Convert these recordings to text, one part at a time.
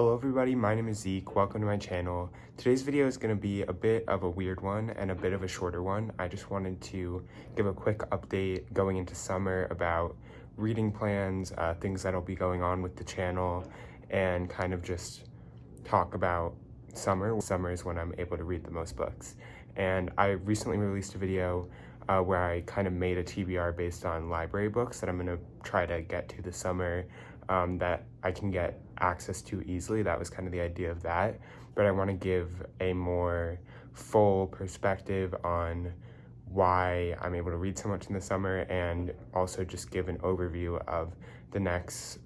Hello everybody, my name is Zeke. Welcome to my channel. Today's video is going to be a bit of a weird one and a bit of a shorter one. I just wanted to give a quick update going into summer about reading plans, things that'll be going on with the channel, and kind of just talk about summer. Summer is when I'm able to read the most books. And I recently released a video where I kind of made a TBR based on library books that I'm going to try to get to this summer that I can get access to easily. That was kind of the idea of that. But I want to give a more full perspective on why I'm able to read so much in the summer, and also just give an overview of the next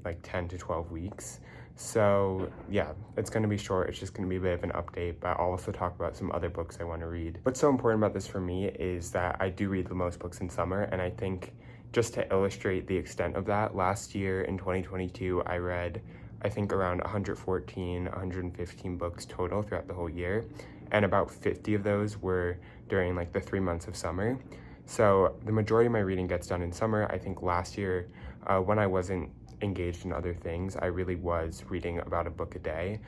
like 10 to 12 weeks. So yeah, it's going to be short. It's just going to be a bit of an update, but I'll also talk about some other books I want to read. What's so important about this for me is that I do read the most books in summer, and I think just to illustrate the extent of that, last year in 2022, I read, I think, around 115 books total throughout the whole year, and about 50 of those were during like the 3 months of summer. So the majority of my reading gets done in summer. I think last year, when I wasn't engaged in other things, I really was reading about a book a day,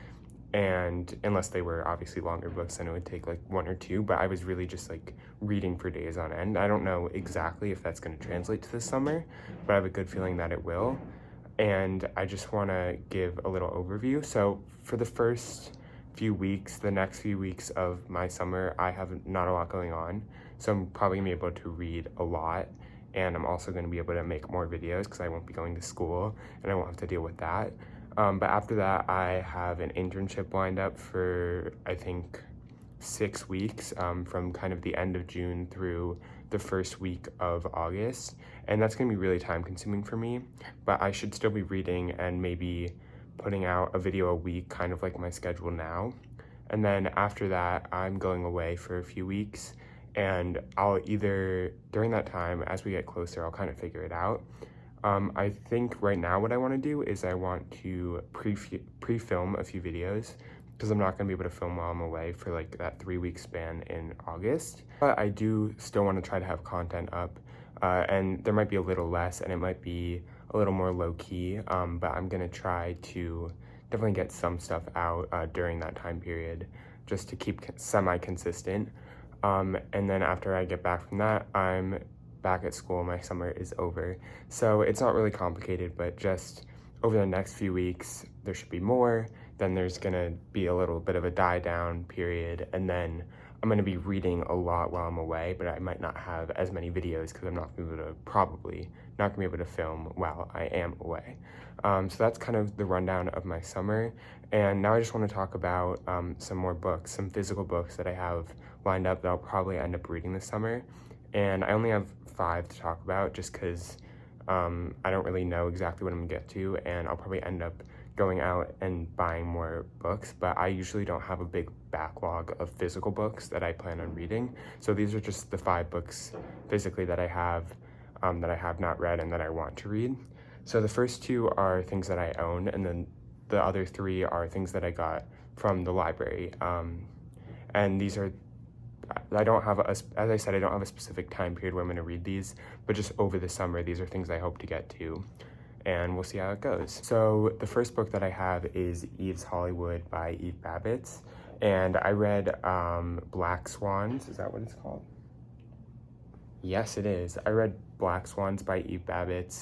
and unless they were obviously longer books, then it would take like one or two, but I was really just like reading for days on end. I don't know exactly if that's going to translate to this summer, but I have a good feeling that it will. And I just want to give a little overview. So for the first few weeks, the next few weeks of my summer, I have not a lot going on, so I'm probably gonna be able to read a lot, and I'm also going to be able to make more videos because I won't be going to school and I won't have to deal with that. But after that, I have an internship lined up for, I think, 6 weeks, from kind of the end of June through the first week of August. And that's going to be really time consuming for me, but I should still be reading and maybe putting out a video a week, kind of like my schedule now. And then after that, I'm going away for a few weeks, and I'll either, during that time, as we get closer, I'll kind of figure it out. I think right now what I want to do is I want to pre-film a few videos, because I'm not going to be able to film while I'm away for like that 3-week span in August. But I do still want to try to have content up, and there might be a little less and it might be a little more low-key, but I'm going to try to definitely get some stuff out during that time period, just to keep semi-consistent. And then after I get back from that, I'm back at school. My summer is over, so it's not really complicated, but just over the next few weeks there should be more. Then there's gonna be a little bit of a die down period, and then I'm gonna be reading a lot while I'm away, but I might not have as many videos because I'm not gonna be able to, probably not gonna be able to film while I am away. So that's kind of the rundown of my summer. And now I just want to talk about some more books, some physical books that I have lined up that I'll probably end up reading this summer. And I only have 5 to talk about, just because I don't really know exactly what I'm gonna get to, and I'll probably end up going out and buying more books, but I usually don't have a big backlog of physical books that I plan on reading. So these are just the 5 books physically that I have not read and that I want to read. So the first 2 are things that I own, and then the other 3 are things that I got from the library. And these are, I don't have, as I said, I don't have a specific time period where I'm going to read these, but just over the summer, these are things I hope to get to, and we'll see how it goes. So the first book that I have is Eve's Hollywood by Eve Babbitt, and I read Black Swans. Is that what it's called? Yes, it is. I read Black Swans by Eve Babbitt,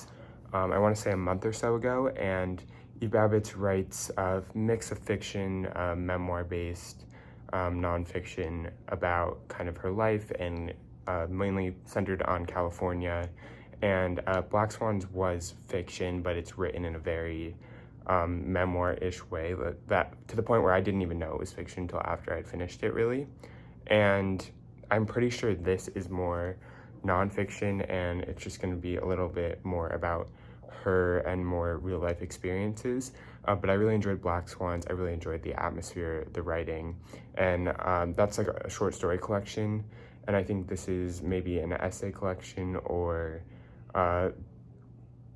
I want to say a month or so ago, and Eve Babbitt writes a mix of fiction, memoir-based, nonfiction about kind of her life, and mainly centered on California. And Black Swans was fiction, but it's written in a very memoir-ish way, that to the point where I didn't even know it was fiction until after I'd finished it, really. And I'm pretty sure this is more nonfiction, and it's just going to be a little bit more about her and more real-life experiences. But I really enjoyed Black Swans. I really enjoyed the atmosphere, the writing, and that's like a short story collection, and I think this is maybe an essay collection or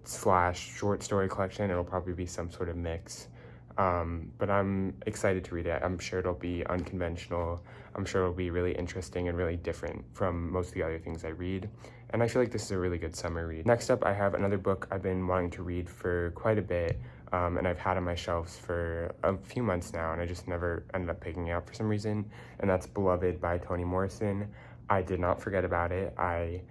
slash short story collection. It'll probably be some sort of mix. But I'm excited to read it. I'm sure it'll be unconventional. I'm sure it'll be really interesting and really different from most of the other things I read. And I feel like this is a really good summer read. Next up, I have another book I've been wanting to read for quite a bit. and I've had on my shelves for a few months now, and I just never ended up picking it up for some reason, and that's Beloved by Toni Morrison. I did not forget about it. I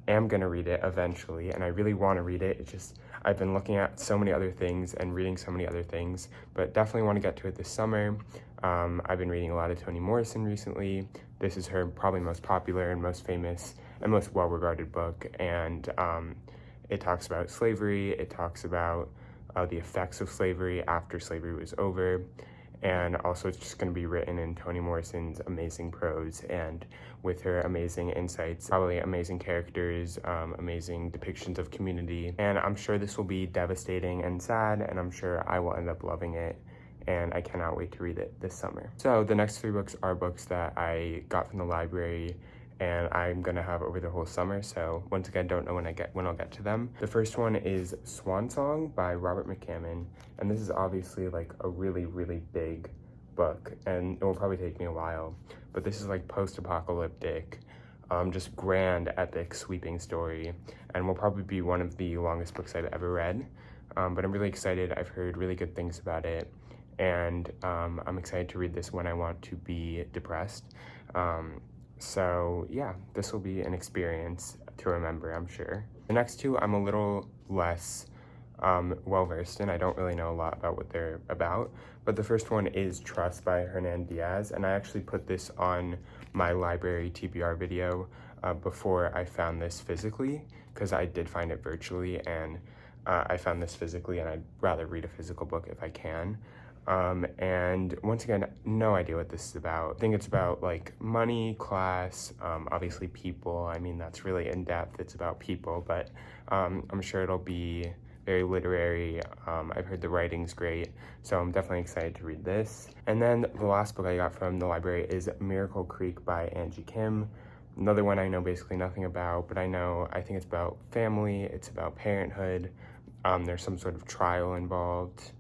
am gonna read it eventually, and I really want to read it. It's just, I've been looking at so many other things and reading so many other things, but definitely want to get to it this summer. I've been reading a lot of Toni Morrison recently. This is her probably most popular and most famous and most well-regarded book, and it talks about slavery. It talks about the effects of slavery after slavery was over, and also it's just going to be written in Toni Morrison's amazing prose and with her amazing insights, probably amazing characters, amazing depictions of community, and I'm sure this will be devastating and sad, and I'm sure I will end up loving it, and I cannot wait to read it this summer. So the next 3 books are books that I got from the library and I'm gonna have over the whole summer, so once again, don't know when I'll get to them. The first one is Swan Song by Robert McCammon, and this is obviously like a really, really big book, and it will probably take me a while, but this is like post-apocalyptic, just grand, epic, sweeping story, and will probably be one of the longest books I've ever read, but I'm really excited. I've heard really good things about it, and I'm excited to read this when I want to be depressed. So yeah, this will be an experience to remember, I'm sure. The next 2, I'm a little less well-versed in. I don't really know a lot about what they're about, but the first one is Trust by Hernan Diaz, and I actually put this on my library TBR video before I found this physically, because I did find it virtually, and I found this physically, and I'd rather read a physical book if I can. And once again, no idea what this is about. I think it's about like money, class, obviously people. I mean, that's really in depth. It's about people, but I'm sure it'll be very literary. I've heard the writing's great, so I'm definitely excited to read this. And then the last book I got from the library is Miracle Creek by Angie Kim. Another one I know basically nothing about, but I think it's about family, it's about parenthood. There's some sort of trial involved.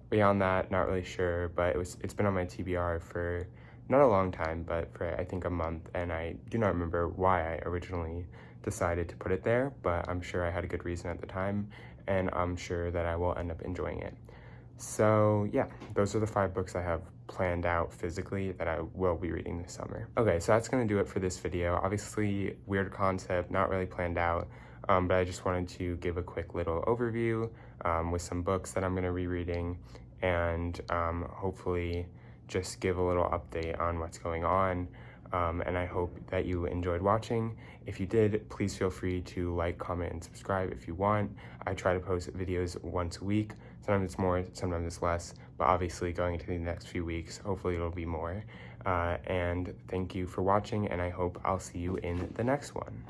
Beyond that, not really sure, but it's been on my TBR for not a long time, but for I think a month, and I do not remember why I originally decided to put it there, but I'm sure I had a good reason at the time, and I'm sure that I will end up enjoying it. So yeah, those are the 5 books I have planned out physically that I will be reading this summer. Okay, so that's gonna do it for this video. Obviously, weird concept, not really planned out, but I just wanted to give a quick little overview with some books that I'm gonna be reading, and hopefully just give a little update on what's going on. And I hope that you enjoyed watching. If you did, please feel free to like, comment, and subscribe if you want. I try to post videos once a week. Sometimes it's more, sometimes it's less, but obviously going into the next few weeks, hopefully it'll be more. And thank you for watching, and I hope I'll see you in the next one.